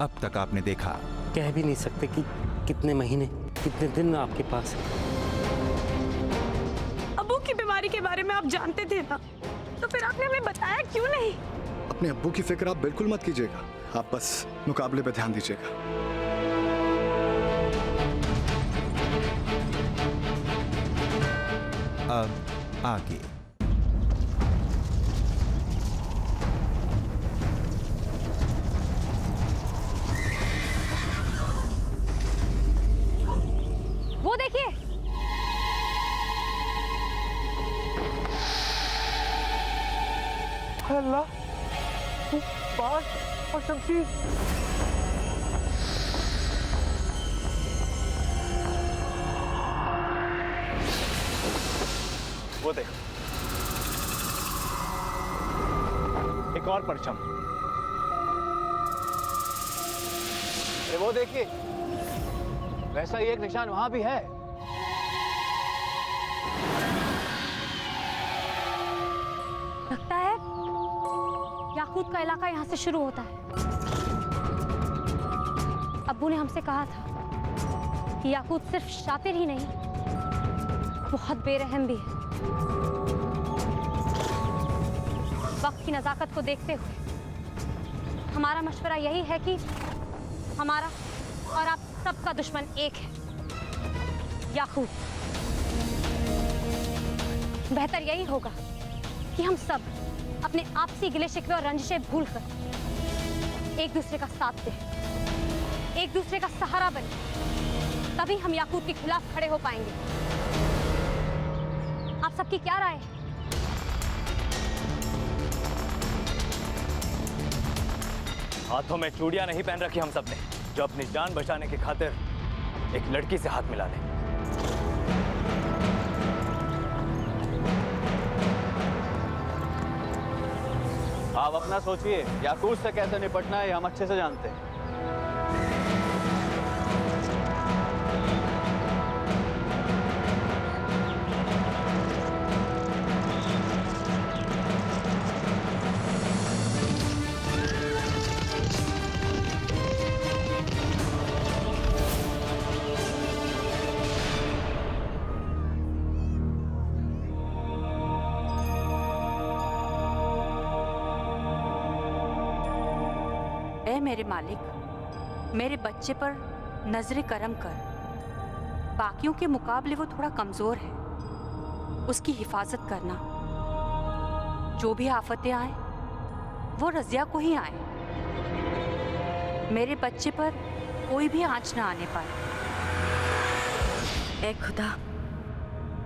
अब तक आपने देखा। कह भी नहीं सकते कि कितने महीने कितने दिन आपके पास है। अब्बू की बीमारी के बारे में आप जानते थे ना, तो फिर आपने हमें बताया क्यों नहीं? अपने अब्बू की फिक्र आप बिल्कुल मत कीजिएगा, आप बस मुकाबले पे ध्यान दीजिएगा। अब आगे। वो देखिए, अल्लाह, बाल और शमशीर। वो देख, एक और परचम। अरे वो देखिए, वैसा ही एक निशान वहां भी है। लगता है याकूत का इलाका यहाँ से शुरू होता है। अब्बू ने हमसे कहा था कि याकूत सिर्फ शातिर ही नहीं, बहुत बेरहम भी है। वक्त की नजाकत को देखते हुए हमारा मशवरा यही है कि हमारा और आप सबका दुश्मन एक है, याकूत। बेहतर यही होगा कि हम सब अपने आपसी गिले शिकवे और रंजिशें भूलकर एक दूसरे का साथ दें, एक दूसरे का सहारा बने, तभी हम याकूत के खिलाफ खड़े हो पाएंगे। आप सबकी क्या राय है? हाथों में चूड़ियां नहीं पहन रखी हम सबने, जो अपनी जान बचाने की खातिर एक लड़की से हाथ मिला ले। आप अपना सोचिए, याकूत से कैसे निपटना है हम अच्छे से जानते हैं। ऐ मेरे मालिक, मेरे बच्चे पर नजर करम कर। बाकियों के मुकाबले वो थोड़ा कमजोर है, उसकी हिफाजत करना। जो भी आफतें आए वो रजिया को ही आए। मेरे बच्चे पर कोई भी आंच ना आने पाए। ऐ खुदा,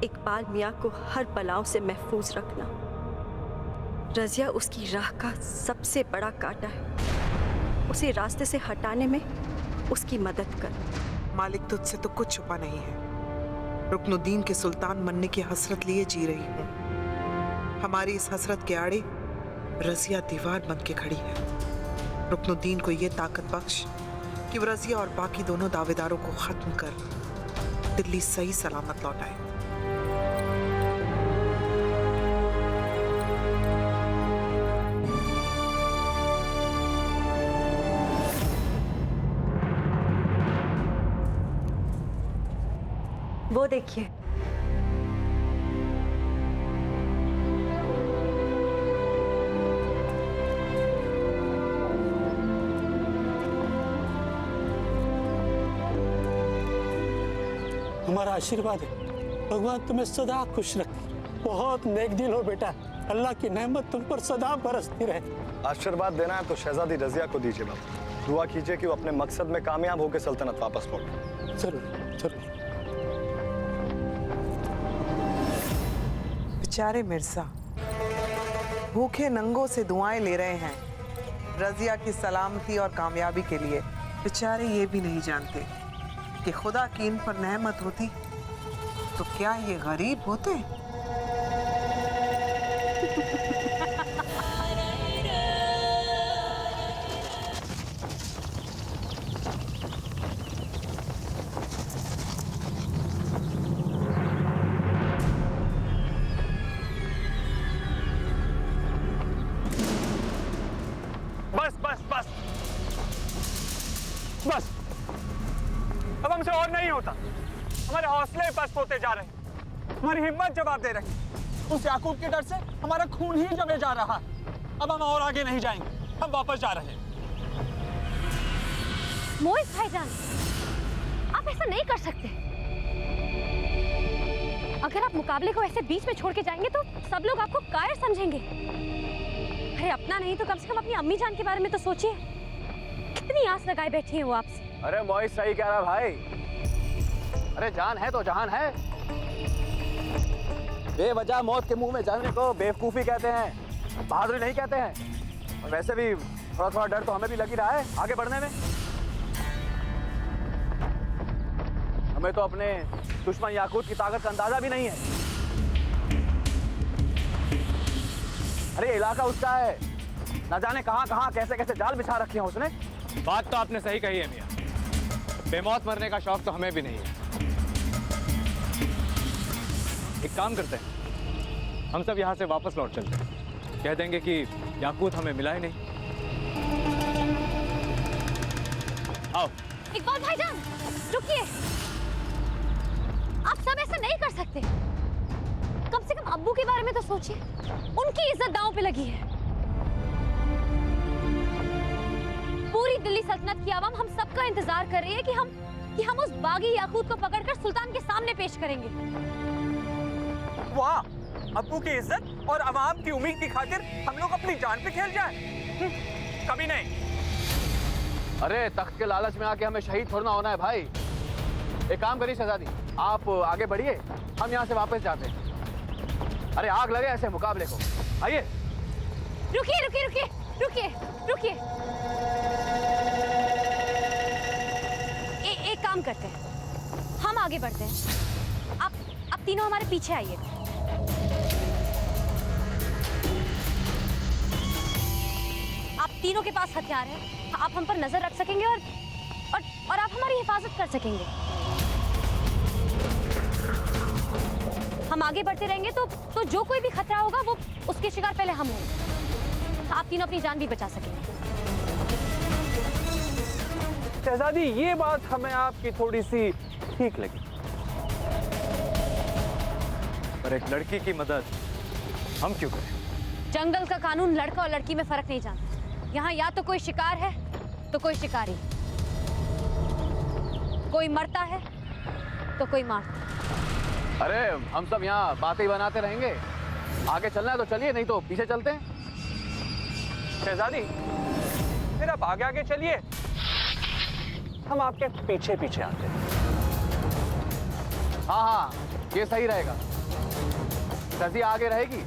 इकबाल मियाँ को हर बलाओं से महफूज रखना। रजिया उसकी राह का सबसे बड़ा कांटा है, उसे रास्ते से हटाने में उसकी मदद कर। मालिक, तुझसे तो कुछ छुपा नहीं है। रुकनुद्दीन के सुल्तान बनने की हसरत लिए जी रही हूँ। हमारी इस हसरत के आड़े रजिया दीवार बन के खड़ी है। रुकनुद्दीन को ये ताकत बख्श कि वो रजिया और बाकी दोनों दावेदारों को खत्म कर दिल्ली सही सलामत लौटाए। वो देखिए, हमारा आशीर्वाद है, भगवान तुम्हें सदा खुश रखे। बहुत नेक दिल हो बेटा, अल्लाह की नेमत तुम पर सदा बरसती रहे। आशीर्वाद देना है तो शहजादी रजिया को दीजिए बाबा। दुआ कीजिए कि वो अपने मकसद में कामयाब होकर सल्तनत वापस लौटे। जरूर जरूर। बेचारे मिर्जा भूखे नंगों से दुआएं ले रहे हैं रजिया की सलामती और कामयाबी के लिए। बेचारे ये भी नहीं जानते कि खुदा की इन पर नेमत होती तो क्या ये गरीब होते। बस बस बस, बस, अब हमसे और नहीं होता। हमारे हौसले पस्त होते जा रहे हैं, हमारी हिम्मत जवाब दे रही है। उस याकूब के डर से हमारा खून ही जमे जा रहा है। अब हम और आगे नहीं जाएंगे, हम वापस जा रहे हैं। मोइज भाईजान, आप ऐसा नहीं कर सकते। अगर आप मुकाबले को ऐसे बीच में छोड़ के जाएंगे तो सब लोग आपको कायर समझेंगे। अरे अपना नहीं तो कम से कम अपनी अम्मी जान के बारे में तो सोचिए। कितनी आस लगाए बैठी है वो आपसे। अरे मोहित सही कह रहा भाई। अरे जान है तो जहान है। बेवजह मौत के मुंह में जाने को बेवकूफी कहते हैं, बहादुरी नहीं कहते हैं। और वैसे भी थोड़ा थोड़ा डर तो हमें भी लगी रहा है आगे बढ़ने में। हमें तो अपने दुश्मन याकूत की ताकत का अंदाजा भी नहीं है। अरे इलाका उसका है, न जाने कहां कहां कैसे कैसे जाल बिछा रखे हैं उसने। बात तो आपने सही कही है मियां, बेमौत मरने का शौक तो हमें भी नहीं है। एक काम करते हैं, हम सब यहाँ से वापस लौट चलते हैं। कह देंगे कि याकूत हमें मिला ही नहीं। आओ। इकबाल भाईजान, रुकिए। आप सब ऐसा नहीं कर सकते। कम से कम अब्बू के बारे में तो सोचिए, उनकी इज्जत दांव पे लगी है। पूरी दिल्ली सल्तनत की आवाम हम सबका इंतजार कर रही है कि हम उस बागी याकूत को पकड़कर सुल्तान के सामने पेश करेंगे। वाह, अब्बू की इज्जत और अवाम की उम्मीद की खातिर हम लोग अपनी जान पे खेल जाएं? कभी नहीं। अरे तख्त के लालच में आके हमें शहीद थोड़ा होना है भाई। एक काम करिए शहजादी, आप आगे बढ़िए, हम यहाँ से वापस जाते हैं। अरे आग लगे ऐसे मुकाबले को। आइए। रुकिए रुकिए रुकिए रुकिए रुकिए। एक काम करते हैं, हम आगे बढ़ते हैं। आप तीनों हमारे पीछे आइए। आप तीनों के पास हथियार हैं, आप हम पर नजर रख सकेंगे और आप हमारी हिफाजत कर सकेंगे। हम आगे बढ़ते रहेंगे तो जो कोई भी खतरा होगा वो उसके शिकार पहले हम होंगे। आप तीनों अपनी जान भी बचा सकेंगे। शहजादी, ये बात हमें आपकी थोड़ी सी ठीक लगी। पर एक लड़की की मदद हम क्यों करें? जंगल का कानून लड़का और लड़की में फर्क नहीं जानता। यहाँ या तो कोई शिकार है तो कोई शिकारी। कोई मरता है तो कोई मारता। अरे हम सब यहाँ बातें बनाते रहेंगे। आगे चलना है तो चलिए, नहीं तो पीछे चलते हैं। शहजादी, फिर आप आगे आगे चलिए, हम आपके पीछे पीछे आते हैं। हाँ हाँ, ये सही रहेगा। रजिया आगे रहेगी,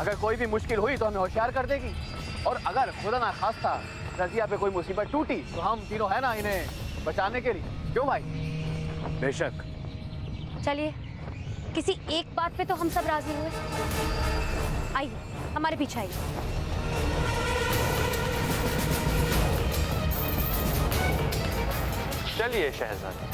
अगर कोई भी मुश्किल हुई तो हमें होशियार कर देगी। और अगर खुदा ना खास्ता रजिया पे कोई मुसीबत टूटी तो हम तीनों है ना इन्हें बचाने के लिए। क्यों भाई? बेशक। चलिए, किसी एक बात पे तो हम सब राजी हुए। आइए, हमारे पीछे आइए। चलिए शहजादी।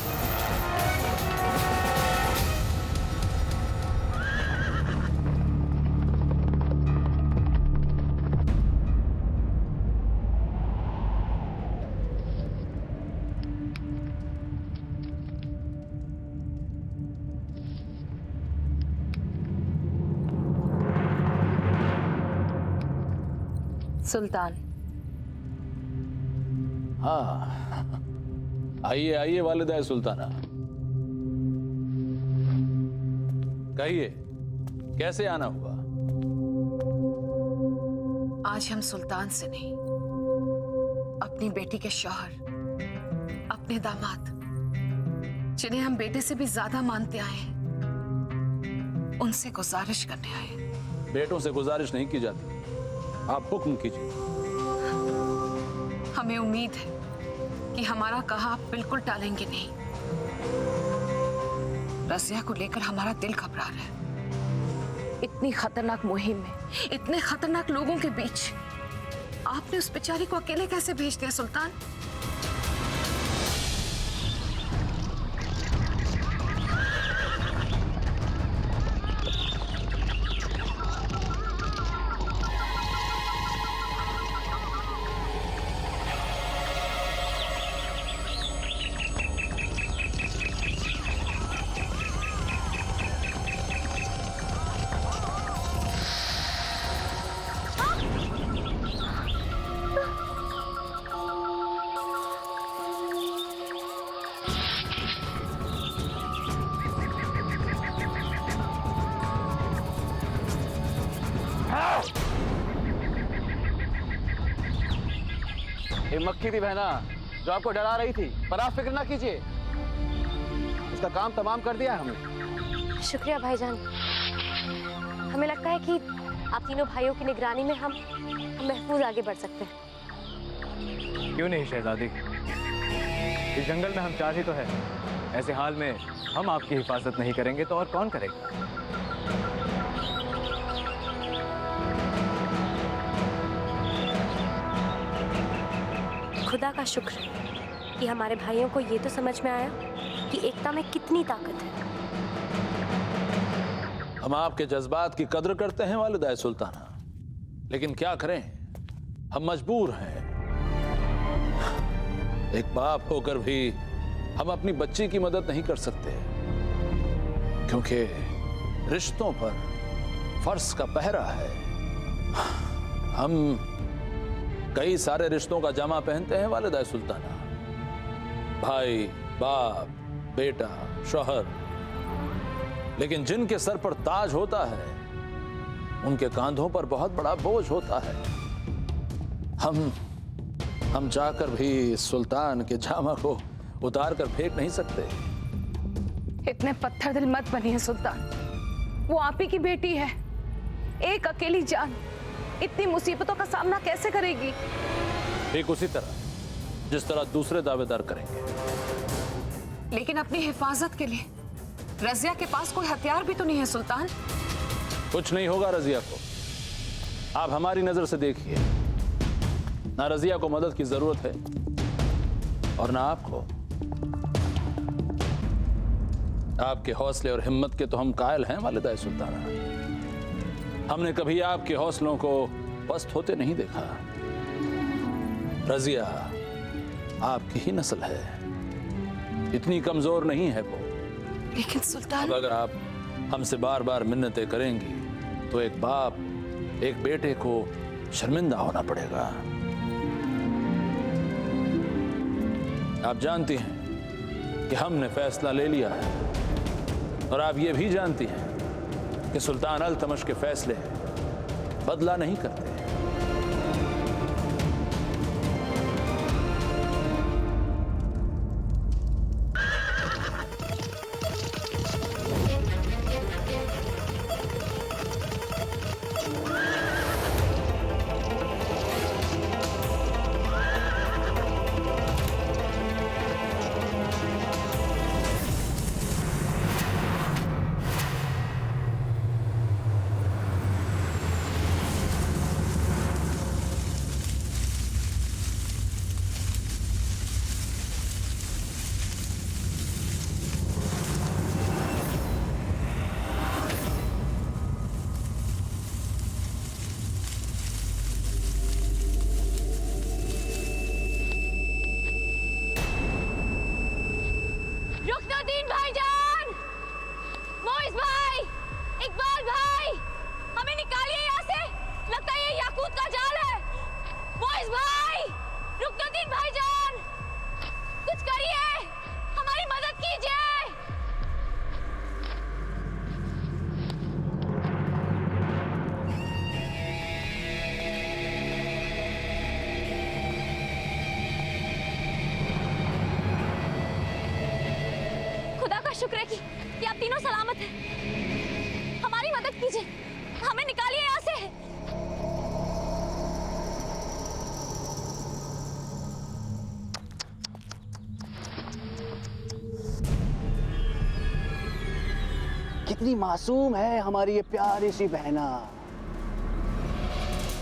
सुल्तान। हाँ, आइए आइए वालिदा सुल्ताना। कहिए, कैसे आना हुआ? आज हम सुल्तान से नहीं, अपनी बेटी के शौहर, अपने दामाद, जिन्हें हम बेटे से भी ज्यादा मानते आए हैं, उनसे गुजारिश करने आए। बेटों से गुजारिश नहीं की जाती, आप हुक्म कीजिए। हमें उम्मीद है कि हमारा कहा आप बिल्कुल टालेंगे नहीं। रसिया को लेकर हमारा दिल घबरा रहा है। इतनी खतरनाक मुहिम में, इतने खतरनाक लोगों के बीच आपने उस बेचारी को अकेले कैसे भेज दिया सुल्तान? एक मक्खी थी बहना जो आपको डरा रही थी, पर आप फिक्र ना कीजिए, उसका काम तमाम कर दिया है हमने। शुक्रिया भाईजान। हमें लगता है कि आप तीनों भाइयों की निगरानी में हम महफूज आगे बढ़ सकते हैं। क्यों नहीं शहजादी, इस जंगल में हम चार ही तो है। ऐसे हाल में हम आपकी हिफाजत नहीं करेंगे तो और कौन करेगा? खुदा का शुक्र कि हमारे भाइयों को ये तो समझ में आया कि एकता में कितनी ताकत है। हम आपके जज्बात की कद्र करते हैं वालिदा सुल्ताना, लेकिन क्या करें, हम मजबूर हैं। एक बाप होकर भी हम अपनी बच्ची की मदद नहीं कर सकते, क्योंकि रिश्तों पर फर्ज का पहरा है। हम कई सारे रिश्तों का जामा पहनते हैं वालिदा सुल्ताना, भाई, बाप, बेटा, शौहर, लेकिन जिनके सर पर ताज होता है उनके कांधों पर बहुत बड़ा बोझ होता है। हम चाहकर भी सुल्तान के जामा को उतार कर फेंक नहीं सकते। इतने पत्थर दिल मत बनिए सुल्तान, वो आप ही की बेटी है। एक अकेली जान इतनी मुसीबतों का सामना कैसे करेगी? ठीक उसी तरह जिस तरह दूसरे दावेदार करेंगे। लेकिन अपनी हिफाजत के लिए रजिया के पास कोई हथियार भी तो नहीं है सुल्तान। कुछ नहीं होगा रजिया को, आप हमारी नजर से देखिए। ना रजिया को मदद की जरूरत है और ना आपको। आपके हौसले और हिम्मत के तो हम कायल हैं वालिदा सुल्ताना। हमने कभी आपके हौसलों को पस्त होते नहीं देखा। रजिया आपकी ही नस्ल है, इतनी कमजोर नहीं है वो। लेकिन सुल्तान, अब अगर आप हमसे बार बार मिन्नतें करेंगी तो एक बाप एक बेटे को शर्मिंदा होना पड़ेगा। आप जानती हैं कि हमने फैसला ले लिया है, और आप ये भी जानती हैं कि सुल्तान अल्तमश के फैसले बदला नहीं करते। शुक्र है कि आप तीनों सलामत हैं। हमारी मदद कीजिए, हमें निकालिए यहाँ से। कितनी मासूम है हमारी ये प्यारी सी बहना।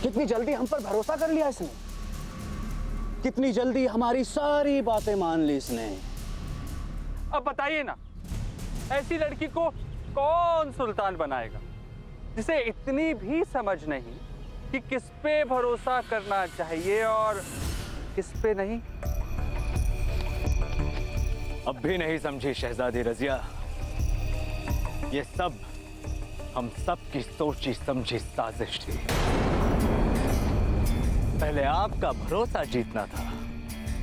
कितनी जल्दी हम पर भरोसा कर लिया इसने, कितनी जल्दी हमारी सारी बातें मान ली इसने। अब बताइए ना, ऐसी लड़की को कौन सुल्तान बनाएगा जिसे इतनी भी समझ नहीं कि किस पे भरोसा करना चाहिए और किस पे नहीं। अब भी नहीं समझी शहजादी रजिया, ये सब हम सब की सोची समझी साजिश थी। पहले आपका भरोसा जीतना था,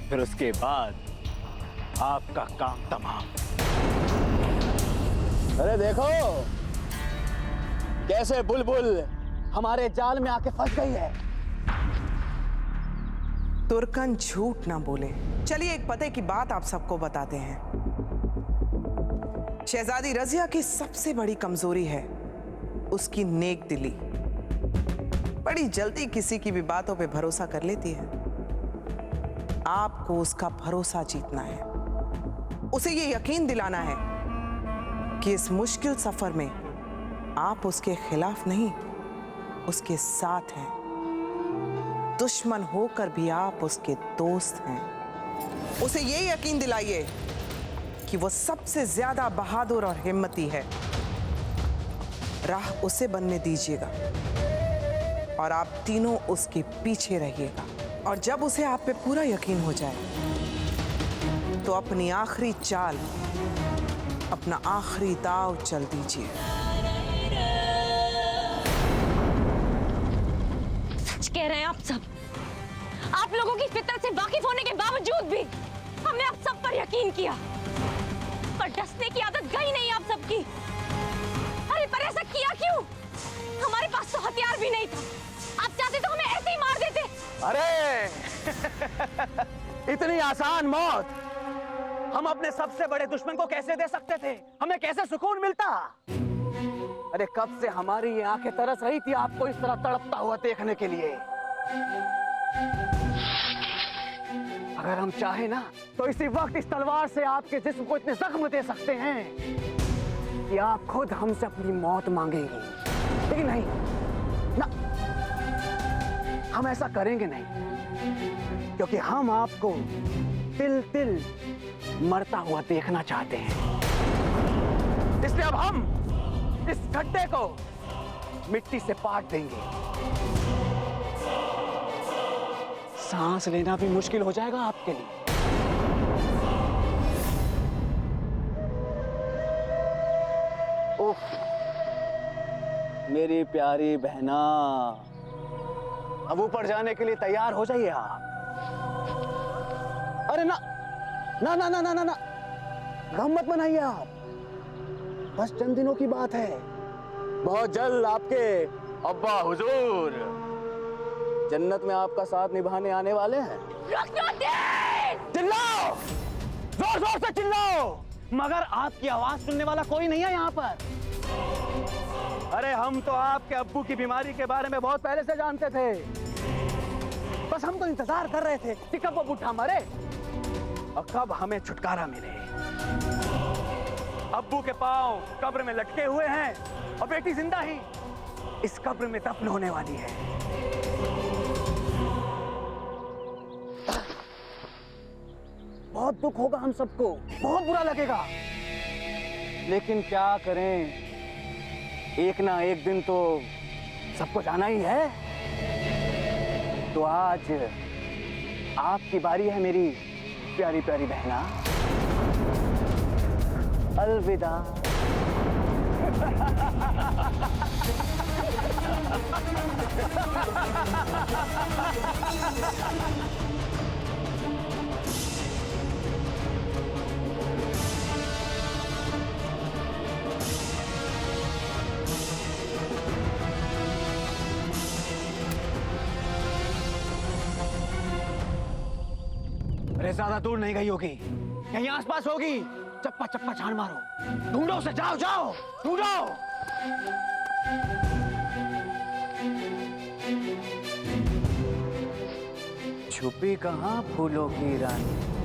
फिर उसके बाद आपका काम तमाम। अरे देखो कैसे बुलबुल हमारे जाल में आके फंस गई है। तुर्कन झूठ ना बोले। चलिए एक पते की बात आप सबको बताते हैं। शहजादी रजिया की सबसे बड़ी कमजोरी है उसकी नेक दिली। बड़ी जल्दी किसी की भी बातों पे भरोसा कर लेती है। आपको उसका भरोसा जीतना है, उसे ये यकीन दिलाना है कि इस मुश्किल सफर में आप उसके खिलाफ नहीं, उसके साथ हैं। दुश्मन होकर भी आप उसके दोस्त हैं। उसे ये यकीन दिलाइए कि वो सबसे ज्यादा बहादुर और हिम्मती है। राह उसे बनने दीजिएगा और आप तीनों उसके पीछे रहिएगा। और जब उसे आप पे पूरा यकीन हो जाए तो अपनी आखिरी चाल, अपना आखिरी दाव चल दीजिए। सच कह रहे हैं आप सब। आप लोगों की फितरत से वाकिफ होने के बावजूद भी हमने आप सब पर यकीन किया, पर डसने की आदत गई नहीं आप सबकी। अरे पर ऐसा किया क्यों? हमारे पास तो हथियार भी नहीं था। आप चाहते तो हमें ऐसे ही मार देते। अरे इतनी आसान मौत हम अपने सबसे बड़े दुश्मन को कैसे दे सकते थे? हमें कैसे सुकून मिलता? अरे कब से हमारी ये आंखें तरस रही थी आपको इस तरह तड़पता हुआ देखने के लिए। अगर हम चाहे ना तो इसी वक्त इस तलवार से आपके जिस्म को इतने जख्म दे सकते हैं कि आप खुद हमसे अपनी मौत मांगेंगी। लेकिन नहीं ना, हम ऐसा करेंगे नहीं, क्योंकि हम आपको तिल तिल मरता हुआ देखना चाहते हैं। इसलिए अब हम इस गड्ढे को मिट्टी से पाट देंगे। सांस लेना भी मुश्किल हो जाएगा आपके लिए। उफ, मेरी प्यारी बहना, अब ऊपर जाने के लिए तैयार हो जाइए आप। अरे ना ना ना ना ना ना ना, गम मत बनाइए आप, बस चंद दिनों की बात है। बहुत जल्द आपके अब्बा हुजूर जन्नत में आपका साथ निभाने आने वाले हैं। चिल्लाओ, जोर जोर से चिल्लाओ, मगर आपकी आवाज सुनने वाला कोई नहीं है यहाँ पर। अरे हम तो आपके अब्बू की बीमारी के बारे में बहुत पहले से जानते थे। बस हम तो इंतजार कर रहे थे कि कब वो बुढ़ा मरे और कब हमें छुटकारा मिले। अब्बू के पांव कब्र में लटके हुए हैं और बेटी जिंदा ही इस कब्र में दफन होने वाली है। बहुत दुख होगा हम सबको, बहुत बुरा लगेगा, लेकिन क्या करें, एक ना एक दिन तो सबको जाना ही है। तो आज आपकी बारी है मेरी प्यारी प्यारी बहना। अलविदा। अरे ज्यादा दूर नहीं गई होगी, यहीं आसपास होगी। चप्पा चप्पा छान मारो, ढूंढो उसे, जाओ जाओ ढूंढो। छुपी कहाँ फूलों की रानी?